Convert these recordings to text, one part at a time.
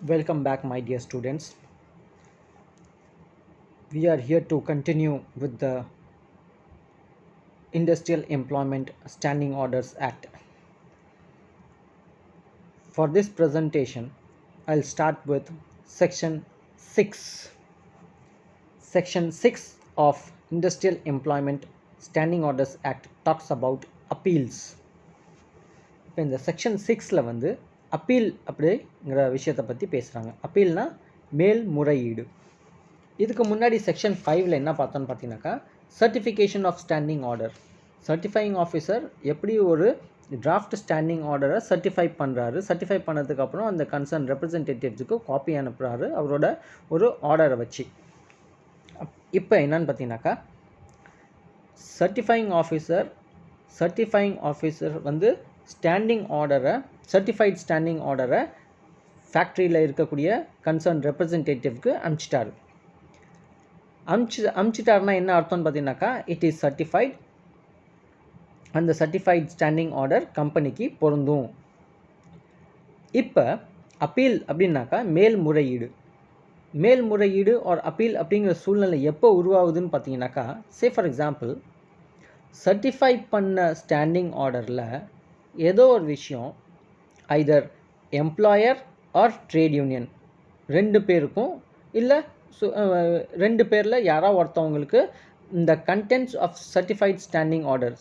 Welcome back, my dear students. We are here to continue with the Industrial Employment Standing Orders Act. For this presentation, I'll start with Section 6. Section 6 of Industrial Employment Standing Orders Act talks about appeals. இப்போ இந்த section 6ல் வந்து appeal அப்படிங்கிற விஷயத்தை பற்றி பேசுகிறாங்க. அப்பீல்னா மேல்முறையீடு. இதுக்கு முன்னாடி செக்ஷன் 5ல் என்ன பார்த்தோன்னு பார்த்தீங்கன்னாக்கா certification of standing order. Certifying officer எப்படி ஒரு டிராஃப்ட் ஸ்டாண்டிங் ஆர்டரை சர்டிஃபை பண்ணுறாரு, சர்டிஃபை பண்ணதுக்கப்புறம் அந்த கன்சர்ன் ரெப்ரசன்டேட்டிவ்ஸுக்கு காப்பி அனுப்புகிறாரு அவரோட ஒரு ஆர்டரை வச்சு. இப்போ என்னன்னு பார்த்தீங்கன்னாக்கா சர்டிஃபையிங் ஆஃபீஸர் வந்து ஸ்டாண்டிங் ஆர்டரை சர்டிஃபைட் ஸ்டாண்டிங் ஆர்டரை ஃபேக்ட்ரியில் இருக்கக்கூடிய கன்சர்ன் ரெப்ரசன்டேட்டிவ்க்கு அனுப்பிச்சிட்டாருன்னா என்ன அர்த்தம்னு பார்த்தீங்கன்னாக்கா இட் இஸ் சர்டிஃபைட். அந்த சர்டிஃபைட் ஸ்டாண்டிங் ஆர்டர் கம்பெனிக்கு பொருந்தும். இப்போ அப்பீல் அப்படின்னாக்கா மேல்முறையீடு ஆர் அப்பீல் அப்படிங்கிற சூழ்நிலை எப்போ உருவாகுதுன்னு பார்த்தீங்கன்னாக்கா ஃபார் எக்ஸாம்பிள் சர்டிஃபை பண்ண ஸ்டாண்டிங் ஆர்டரில் ஏதோ ஒரு விஷயம் either employer or trade union ரெண்டு பேருக்கும் இல்லை ரெண்டு பேரில் யாராவது ஒருத்தவங்களுக்கு இந்த contents of certified standing order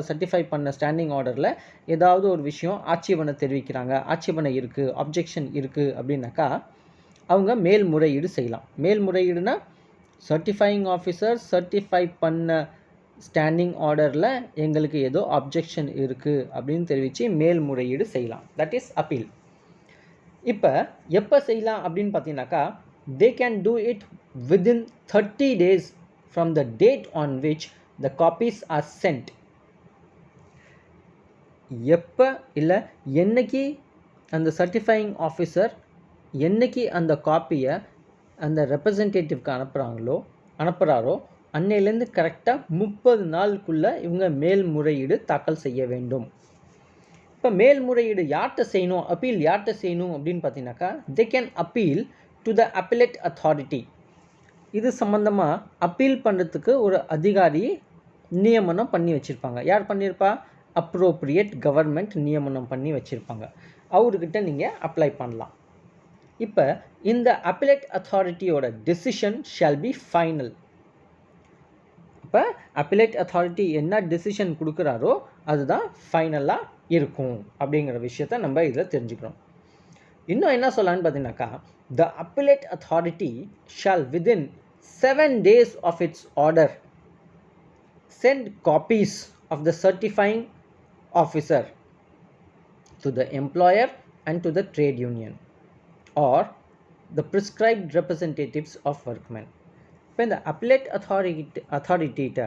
certify பண்ண ஸ்டாண்டிங் ஆர்டரில் ஏதாவது ஒரு விஷயம் ஆட்சேபனை தெரிவிக்கிறாங்க, ஆட்சேபனை இருக்குது, அப்ஜெக்ஷன் இருக்குது அப்படின்னாக்கா அவங்க மேல்முறையீடு செய்யலாம். மேல்முறையீடுனா சர்டிஃபையிங் ஆஃபீஸர் சர்டிஃபை பண்ண ஸ்டாண்டிங் ஆர்டரில் எங்களுக்கு ஏதோ அப்ஜெக்ஷன் இருக்குது அப்படின்னு தெரிவித்து மேல்முறையீடு செய்யலாம். That is appeal. இப்போ எப்போ செய்யலாம் அப்படின்னு பார்த்தீங்கன்னாக்கா they can do it within 30 days from the date on which the copies are sent. எப்போ இல்லை என்னைக்கு அந்த சர்டிஃபையிங் ஆஃபீஸர் என்னைக்கு அந்த காப்பியை அந்த ரெப்ரசன்டேட்டிவ்க்கு அனுப்புகிறாரோ அன்னையிலேருந்து கரெக்டாக 30 நாளுக்குள்ளே இவங்க மேல்முறையீடு தாக்கல் செய்ய வேண்டும். இப்போ மேல்முறையீடு யார்கிட்ட செய்யணும், அப்பீல் யார்கிட்ட செய்யணும் அப்படின்னு பார்த்தீங்கன்னாக்கா they can appeal to the appellate authority. இது சம்பந்தமாக அப்பீல் பண்ணுறதுக்கு ஒரு அதிகாரி நியமனம் பண்ணி வச்சுருப்பாங்க. யார் பண்ணியிருப்பா? அப்ரோப்ரியேட் கவர்மெண்ட் நியமனம் பண்ணி வச்சுருப்பாங்க. அவர்கிட்ட நீங்கள் அப்ளை பண்ணலாம். இப்போ இந்த அப்பellate அத்தாரிட்டியோட டெசிஷன் ஷால் பி ஃபைனல். இப்போ அப்பellate அத்தாரிட்டி என்ன டெசிஷன் கொடுக்குறாரோ அதுதான் ஃபைனலாக இருக்கும் அப்படிங்கிற விஷயத்த நம்ம இதில் தெரிஞ்சுக்கிறோம். இன்னும் என்ன சொல்லலான்னு பார்த்தீங்கன்னாக்கா the appellate authority shall within 7 days of its order send copies of the certifying officer to the employer and to the trade union or the prescribed representatives of workmen. இப்போ இந்த appellate அத்தாரிட்டிகிட்ட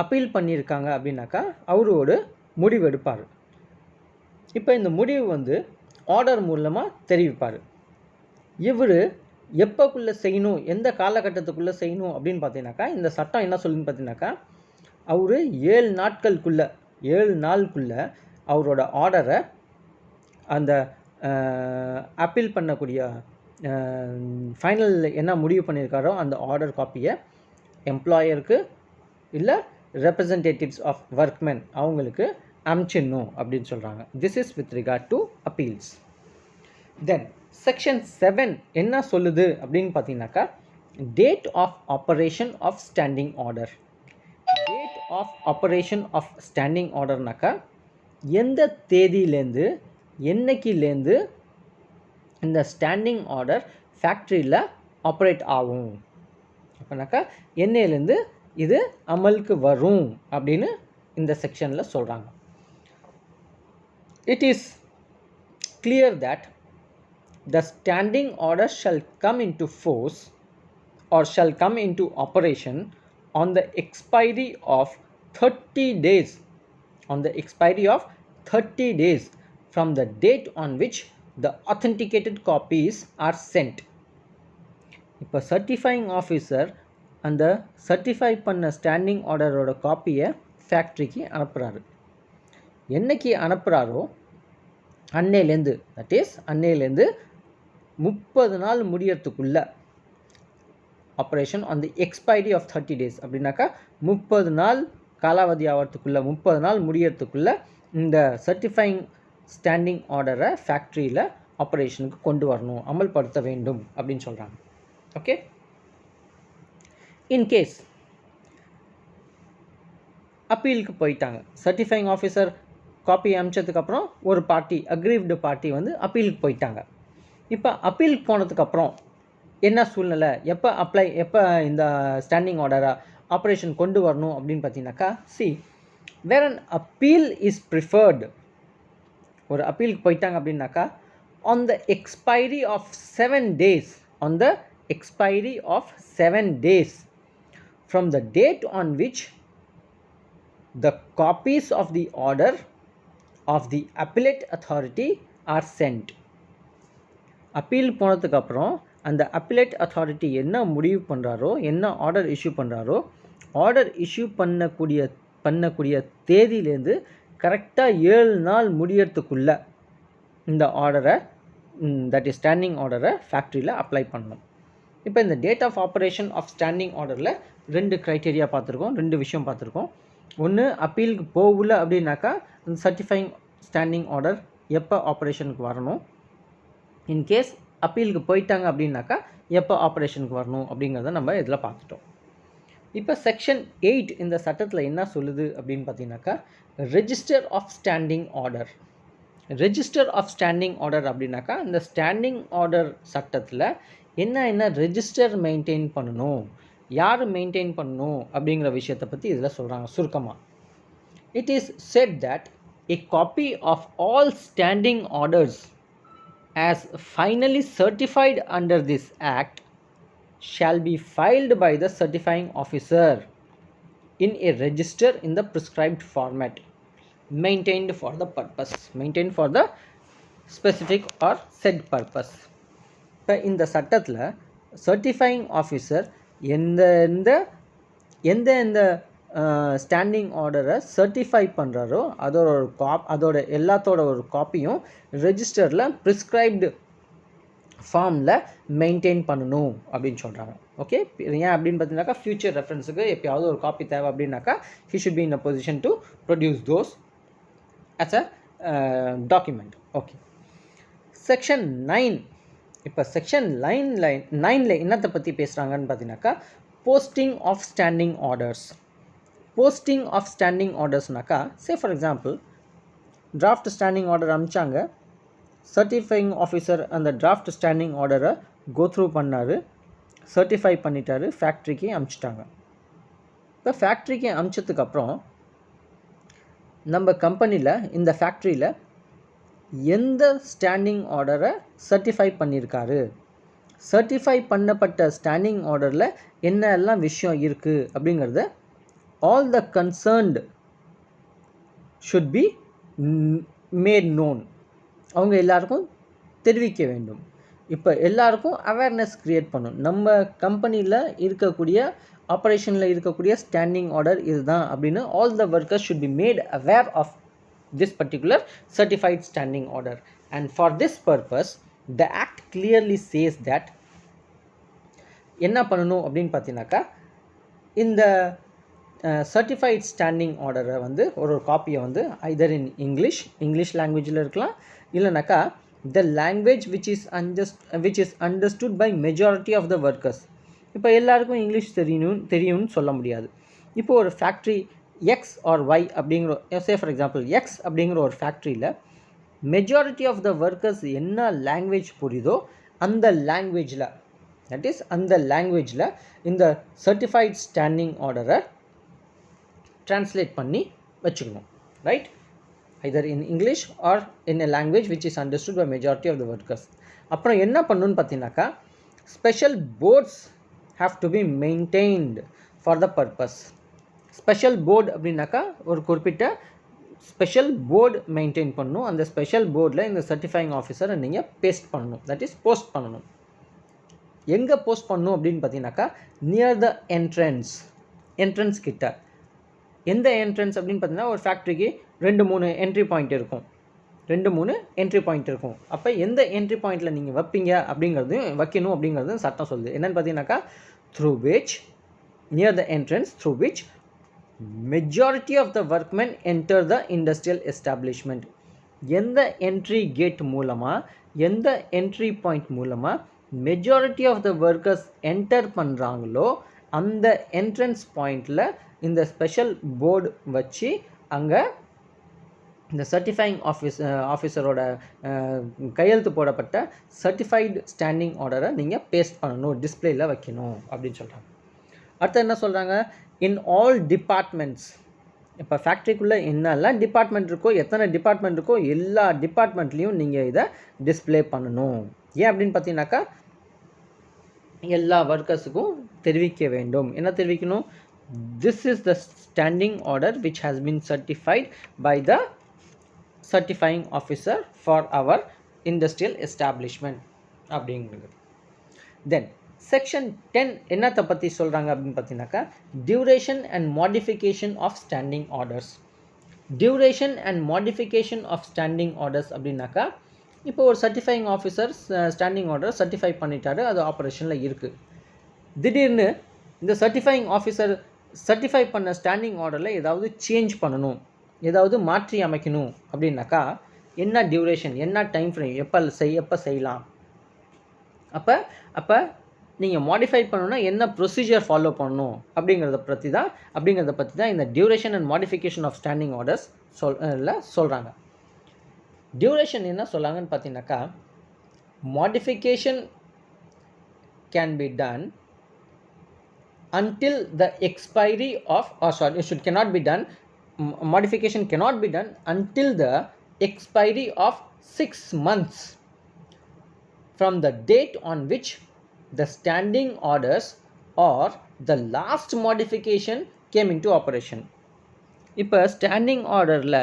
அப்பீல் பண்ணியிருக்காங்க அப்படின்னாக்கா அவர் ஒரு முடிவு எடுப்பார். இப்போ இந்த முடிவு வந்து ஆர்டர் மூலமாக தெரிவிப்பார். இவர் எப்போக்குள்ளே செய்யணும், எந்த காலகட்டத்துக்குள்ளே செய்யணும் அப்படின்னு பார்த்தீங்கன்னாக்கா இந்த சட்டம் என்ன சொல்லுன்னு பார்த்தீங்கன்னாக்கா அவர் 7 நாளுக்குள்ளே அவரோட ஆர்டரை அந்த அப்பீல் பண்ணக்கூடிய ஃபைனல் என்ன முடிவு பண்ணியிருக்காரோ அந்த ஆர்டர் காப்பியை எம்ப்ளாயருக்கு இல்லை ரெப்ரசன்டேட்டிவ்ஸ் ஆஃப் ஒர்க்மென் அவங்களுக்கு அனுப்பிச்சிடணும் அப்படின்னு சொல்கிறாங்க. This is with regard to appeals. Then section 7 என்ன சொல்லுது அப்படின்னு பார்த்தீங்கன்னாக்கா date of operation of standing order. Date of operation of standing ஆர்டர்னாக்கா எந்த தேதியிலேருந்து என்னைக்கிலேருந்து இந்த ஸ்டாண்டிங் ஆர்டர் ஃபேக்ட்ரியில் ஆப்ரேட் ஆகும் அப்படின்னாக்கா என்னையிலேருந்து இது அமலுக்கு வரும் அப்படின்னு இந்த செக்ஷனில் சொல்கிறாங்க. It is clear that the standing order shall come into force or shall come into operation on the expiry of 30 days from the date on which the authenticated copies are sent. இப்போ சர்டிஃபையிங் officer அந்த certify பண்ண standing ஆர்டரோட காப்பியை ஃபேக்ட்ரிக்கு அனுப்புகிறாரு. என்னைக்கு அனுப்புகிறாரோ அன்னையிலேருந்து, that is அன்னையிலேருந்து 30 நாள் முடியறதுக்குள்ள operation on the expiry of 30 days அப்படின்னாக்கா 30 நாள் காலாவதி ஆகிறதுக்குள்ள 30 நாள் முடியறதுக்குள்ள இந்த சர்டிஃபைங் ஸ்டாண்டிங் ஆர்டரை ஃபேக்ட்ரியில் ஆப்ரேஷனுக்கு கொண்டு வரணும், அமல்படுத்த வேண்டும் அப்படின்னு சொல்கிறாங்க. ஓகே, இன்கேஸ் அப்பீலுக்கு போயிட்டாங்க, சர்டிஃபைங் ஆஃபீஸர் காப்பி அனுப்பிச்சதுக்கப்புறம் ஒரு பார்ட்டி, அக்ரீவ்டு பார்ட்டி வந்து அப்பீலுக்கு போயிட்டாங்க. இப்போ அப்பீலுக்கு போனதுக்கப்புறம் என்ன சூழ்நிலை, எப்போ இந்த ஸ்டாண்டிங் ஆர்டரை ஆப்ரேஷன் கொண்டு வரணும் அப்படின்னு பார்த்தீங்கன்னாக்கா, where an appeal is preferred, ஒரு அப்பீலுக்கு போயிட்டாங்க அப்படின்னாக்கா, on the expiry of 7 days, on the expiry of 7 days from the date on which the copies of the order of the appellate authority are sent. Appeal போனதுக்கப்புறம் அந்த appellate authority என்ன முடிவு பண்ணுறாரோ, என்ன order issue பண்ணுறாரோ, order issue பண்ணக்கூடிய தேதியிலேருந்து கரெக்டாக 7 நாள் முடியறதுக்குள்ளே இந்த ஆர்டரை, தட் இஸ் ஸ்டாண்டிங் ஆர்டரை ஃபேக்ட்ரியில் அப்ளை பண்ணணும். இப்போ இந்த date of operation of standing ஆர்டரில் 2 க்ரைட்டீரியா பார்த்துருக்கோம், 2 விஷயம் பார்த்துருக்கோம். ஒன்று, அப்பீலுக்கு போகல அப்படின்னாக்கா அந்த சர்டிஃபைங் ஸ்டாண்டிங் ஆர்டர் எப்போ ஆப்ரேஷனுக்கு வரணும், இன்கேஸ் அப்பீலுக்கு போயிட்டாங்க அப்படின்னாக்கா எப்போ ஆப்ரேஷனுக்கு வரணும் அப்படிங்கிறத நம்ம இதில் பார்த்துட்டோம். இப்போ செக்ஷன் 8 இந்த சட்டத்தில் என்ன சொல்லுது அப்படின்னு பார்த்தீங்கன்னாக்கா, register of standing order. Register of standing order அப்படின்னாக்கா, இந்த ஸ்டாண்டிங் ஆர்டர் சட்டத்தில் என்ன ரெஜிஸ்டர் மெயின்டைன் பண்ணணும், யார் மெயின்டைன் பண்ணணும் அப்படிங்கிற விஷயத்தை பற்றி இதில் சொல்கிறாங்க சுருக்கமாக. It is set that a copy of all standing orders as finally certified under this act shall be filed by the certifying officer in a register in the prescribed format, maintained for the specific or said purpose. இப்போ இந்த சட்டத்தில் certifying officer எந்த standing ஆர்டரை certify பண்ணுறாரோ அதோட எல்லாத்தோட ஒரு காப்பியும் ரெஜிஸ்டரில் prescribed ஃபார்மில் மெயின்டைன் பண்ணணும் அப்படின்னு சொல்கிறாங்க. ஓகே, ஏன் அப்படின்னு பார்த்தீங்கன்னாக்கா, ஃபியூச்சர் ரெஃபரன்ஸுக்கு எப்போயாவது ஒரு காப்பி தேவை அப்படின்னாக்கா he should be in a position to produce those as a document. Okay, section 9. இப்போ செக்ஷன் 9ல் என்னத்தை பற்றி பேசுகிறாங்கன்னு பார்த்தீங்கன்னாக்கா, posting of standing orders. Posting of standing ஆர்டர்ஸ்னாக்கா, for example draft standing order அனுப்பிச்சாங்க, சர்டிஃபைங் ஆஃபீஸர் அந்த டிராஃப்ட் ஸ்டாண்டிங் ஆர்டரை கோத்ரூ பண்ணார், சர்டிஃபை பண்ணிட்டாரு, ஃபேக்ட்ரிக்கு அனுப்பிச்சிட்டாங்க. இப்போ ஃபேக்ட்ரிக்கு அனுப்பிச்சதுக்கப்புறம் நம்ம கம்பெனியில் இந்த ஃபேக்ட்ரியில் எந்த ஸ்டாண்டிங் ஆர்டரை சர்டிஃபை பண்ணியிருக்காரு, சர்டிஃபை பண்ணப்பட்ட ஸ்டாண்டிங் ஆர்டரில் என்ன எல்லாம் விஷயம் இருக்குது அப்படிங்கிறத all the concerned should be made known. அவங்க எல்லாருக்கும் தெரிவிக்க வேண்டும். இப்போ எல்லாருக்கும் அவேர்னஸ் க்ரியேட் பண்ணணும். நம்ம கம்பெனியில் இருக்கக்கூடிய ஆப்ரேஷனில் இருக்கக்கூடிய ஸ்டாண்டிங் ஆர்டர் இதுதான் அப்படின்னு all the workers should be made aware of this particular certified standing order. And for this purpose the act clearly says that என்ன பண்ணணும் அப்படின்னு பார்த்தீங்கன்னாக்கா, இந்த சர்டிஃபைட் ஸ்டாண்டிங் ஆர்டரை வந்து ஒரு காப்பியை வந்து ஐதர் இன் இங்கிலீஷ் லாங்குவேஜில் இருக்கலாம், இல்லைனாக்கா the language which is understood by majority of the workers. இப்போ எல்லாருக்கும் இங்கிலீஷ் தெரியும்னு சொல்ல முடியாது. இப்போ ஒரு ஃபேக்ட்ரி எக்ஸ் ஆர் ஒய் அப்படிங்கிற ஃபார் எக்ஸாம்பிள் எக்ஸ் அப்படிங்கிற ஒரு ஃபேக்ட்ரியில் மெஜாரிட்டி ஆஃப் த ஒர்க்கர்ஸ் என்ன லாங்குவேஜ் புரியுதோ அந்த லாங்குவேஜில், தட் இஸ் அந்த லாங்குவேஜில் இந்த சர்டிஃபைட் ஸ்டாண்டிங் ஆர்டரை ட்ரான்ஸ்லேட் பண்ணி வச்சுக்கணும், right? Either in English or in a language which is understood by majority of the workers. அப்புறம் என்ன பண்ணணுன்னு பார்த்தீங்கன்னாக்கா, special boards have to be maintained for the purpose. Special board அப்படின்னாக்கா ஒரு குறிப்பிட்ட ஸ்பெஷல் போர்டு மெயின்டைன் பண்ணணும். அந்த ஸ்பெஷல் போர்டில் இந்த சர்டிஃபைங் ஆஃபீஸரை நீங்கள் பேஸ்ட் பண்ணணும், தட் இஸ் போஸ்ட் பண்ணணும். எங்கே போஸ்ட் பண்ணணும் அப்படின்னு பார்த்தீங்கன்னாக்கா, நியர் த என்ட்ரன்ஸ் கிட்ட. எந்த என்ட்ரன்ஸ் அப்படின்னு பார்த்தீங்கன்னா, ஒரு ஃபேக்ட்ரிக்கு 2-3 என்ட்ரி பாயிண்ட் இருக்கும். 2 3 என்ட்ரி பாயிண்ட் இருக்கும். அப்போ எந்த என்ட்ரி பாயிண்ட்டில் நீங்கள் வைக்கணும் அப்படிங்கிறது சட்டம் சொல்லுது. என்னென்னு பார்த்தீங்கன்னாக்கா, through which near the entrance through which majority of the workmen enter the industrial establishment. எந்த என்ட்ரி கேட் மூலமாக, எந்த என்ட்ரி பாயிண்ட் மூலமாக majority of the workers enter பண்ணுறாங்களோ அந்த என்ட்ரன்ஸ் பாயிண்டில் இந்த ஸ்பெஷல் போர்டு வச்சு அங்கே இந்த சர்டிஃபைங் ஆஃபீஸரோட கையெழுத்து போடப்பட்ட சர்டிஃபைடு ஸ்டாண்டிங் ஆர்டரை நீங்கள் பேஸ்ட் பண்ணணும், டிஸ்பிளேயில் வைக்கணும் அப்படின்னு சொல்கிறாங்க. அடுத்து என்ன சொல்கிறாங்க, இன் ஆல் டிபார்ட்மெண்ட்ஸ். இப்போ ஃபேக்ட்ரிக்குள்ளே என்னெல்லாம் டிபார்ட்மெண்ட் இருக்கோ, எத்தனை டிபார்ட்மெண்ட் இருக்கோ எல்லா டிபார்ட்மெண்ட்லேயும் நீங்கள் இதை டிஸ்பிளே பண்ணணும். ஏன் அப்படின்னு பார்த்தீங்கன்னாக்கா, எல்லா ஒர்க்கர்ஸுக்கும் தெரிவிக்க வேண்டும். என்ன தெரிவிக்கணும்? This is the standing order which has been certified by the certifying officer for our industrial establishment அப்படிங்கிறது. தென் செக்ஷன் 10 என்னத்தை பற்றி சொல்கிறாங்க அப்படின்னு பார்த்தீங்கன்னாக்கா, duration and modification of standing orders. Duration and modification of standing orders அப்படின்னாக்கா, இப்போ ஒரு certifying officer standing order certify பண்ணிட்டாரு, அது ஆப்ரேஷனில் இருக்குது. திடீர்னு இந்த சர்டிஃபைங் ஆஃபீஸர் சர்டிஃபை பண்ண ஸ்டாண்டிங் ஆர்டரில் ஏதாவது சேஞ்ச் பண்ணணும், ஏதாவது மாற்றி அமைக்கணும் அப்படின்னாக்கா என்ன டியூரேஷன், என்ன டைம் ஃப்ரேம், எப்போ செய்யலாம்? அப்போ நீங்கள் மாடிஃபை பண்ணணுன்னா என்ன ப்ரொசீஜர் ஃபாலோ பண்ணணும் அப்படிங்கிறத பற்றி தான் இந்த duration and modification of standing orders சொல்கிறாங்க. டியூரேஷன் என்ன சொல்லாங்கன்னு பார்த்தீங்கன்னாக்கா, modification can be done until the expiry of, cannot be done, modification cannot be done until the expiry of 6 months from the date on which the standing orders or the last modification came into operation. இப்போ standing ஆர்டரில்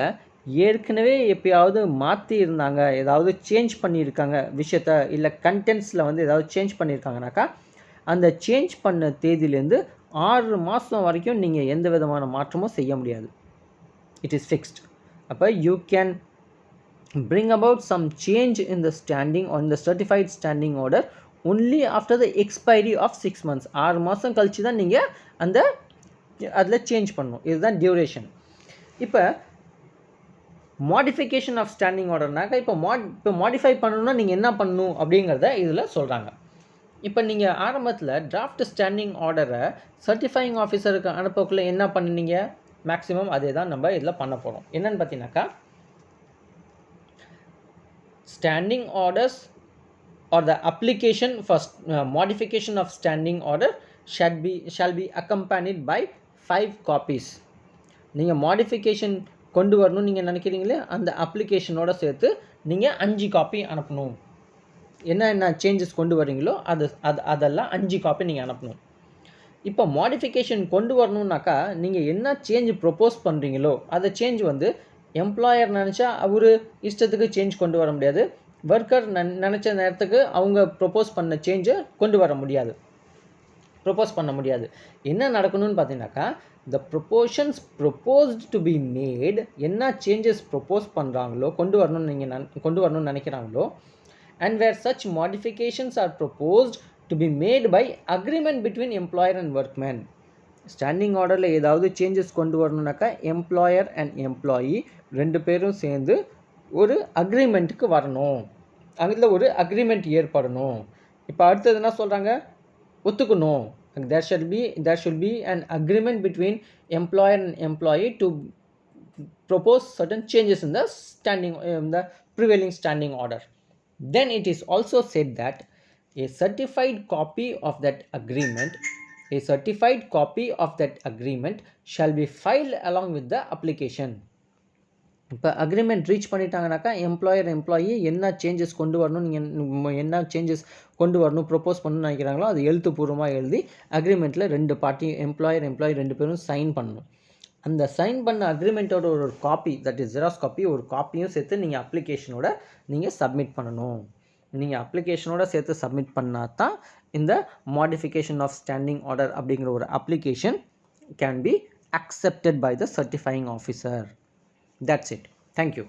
ஏற்கனவே எப்பயாவது மாற்றி இருந்தாங்க, ஏதாவது change பண்ணியிருக்காங்க விஷயத்தை, இல்லை கண்டென்ட்ஸில் ஏதாவது சேஞ்ச் பண்ணியிருக்காங்கனாக்கா அந்த சேஞ்ச் பண்ண தேதியிலேருந்து 6 மாதம் வரைக்கும் நீங்கள் எந்த விதமான மாற்றமும் செய்ய முடியாது. It is fixed. அப்போ you can bring about some change in the standing on the certified standing order only after the expiry of 6 months. 6 மாதம் கழிச்சு தான் நீங்கள் அதில் சேஞ்ச் பண்ணணும். இதுதான் டியூரேஷன். இப்போ மாடிஃபிகேஷன் ஆஃப் ஸ்டாண்டிங் ஆர்டர்னாக்கா, இப்போ மாடிஃபை பண்ணணுன்னா நீங்கள் என்ன பண்ணணும் அப்படிங்கிறத இதில் சொல்கிறாங்க. இப்போ நீங்கள் ஆரம்பத்தில் டிராஃப்ட் ஸ்டாண்டிங் ஆர்டரை சர்டிஃபைங் ஆஃபீஸருக்கு அனுப்பக்குள்ளே என்ன பண்ணினீங்க? மேக்ஸிமம் அதே தான் நம்ம இதில் பண்ண போகிறோம். என்னென்னு பார்த்தீங்கன்னாக்கா, standing orders or the application for modification of standing order shall be accompanied by 5 copies. நீங்கள் மாடிஃபிகேஷன் கொண்டு வரணும்னு நீங்கள் நினைக்கிறீங்களே, அந்த அப்ளிகேஷனோடு சேர்த்து நீங்கள் 5 காப்பி அனுப்பணும். என்ன சேஞ்சஸ் கொண்டு வரீங்களோ அதெல்லாம் 5 காப்பி நீங்கள் அனுப்பணும். இப்போ மாடிஃபிகேஷன் கொண்டு வரணுன்னாக்கா, நீங்கள் என்ன சேஞ்ச் ப்ரொப்போஸ் பண்ணுறீங்களோ அந்த சேஞ்ச் எம்ப்ளாயர் நினச்சா அவர் இஷ்டத்துக்கு சேஞ்ச் கொண்டு வர முடியாது, ஒர்க்கர் நினச்ச நேரத்துக்கு அவங்க ப்ரொப்போஸ் பண்ண சேஞ்சை ப்ரொப்போஸ் பண்ண முடியாது. என்ன நடக்கணும்னு பார்த்தீங்கன்னாக்கா, the proportions proposed to be made, என்ன சேஞ்சஸ் ப்ரொப்போஸ் பண்ணுறாங்களோ கொண்டு வரணும்னு நினைக்கிறாங்களோ, and where such modifications are proposed to be made by agreement between employer and workman. Standing ஆர்டரில் ஏதாவது சேஞ்சஸ் கொண்டு வரணுன்னாக்கா எம்ப்ளாயர் அண்ட் எம்ப்ளாயி 2 பேரும் சேர்ந்து ஒரு அக்ரிமெண்ட்டுக்கு வரணும், அதில் ஒரு அக்ரிமெண்ட் ஏற்படணும். இப்போ அடுத்தது என்ன சொல்கிறாங்க? ஒத்துக்கணும். there should be an agreement between employer and employee to propose certain changes in the prevailing standing order. Then it is also said that a certified copy of that agreement shall be filed along with the application. இப்போ agreement reach பண்ணிட்டாங்கனாக்கா employer employee என்ன changes கொண்டு வரணும் propose பண்ணணும்னு நினைக்கிறாங்களோ அது எழுத்துப்பூர்வமாக எழுதி அக்ரிமெண்ட்டில் 2 party employer 2 பேரும் சைன் பண்ணணும். அந்த சைன் பண்ண அக்ரிமெண்ட்டோட ஒரு copy, that is xerox copy, ஒரு காப்பியும் சேர்த்து நீங்கள் அப்ளிகேஷனோட நீங்கள் சப்மிட் பண்ணணும். நீங்கள் அப்ளிகேஷனோட சேர்த்து சப்மிட் பண்ணால் தான் இந்த மாடிஃபிகேஷன் ஆஃப் ஸ்டாண்டிங் ஆர்டர் அப்படிங்கிற ஒரு application can be accepted by the certifying officer. That's it. Thank you.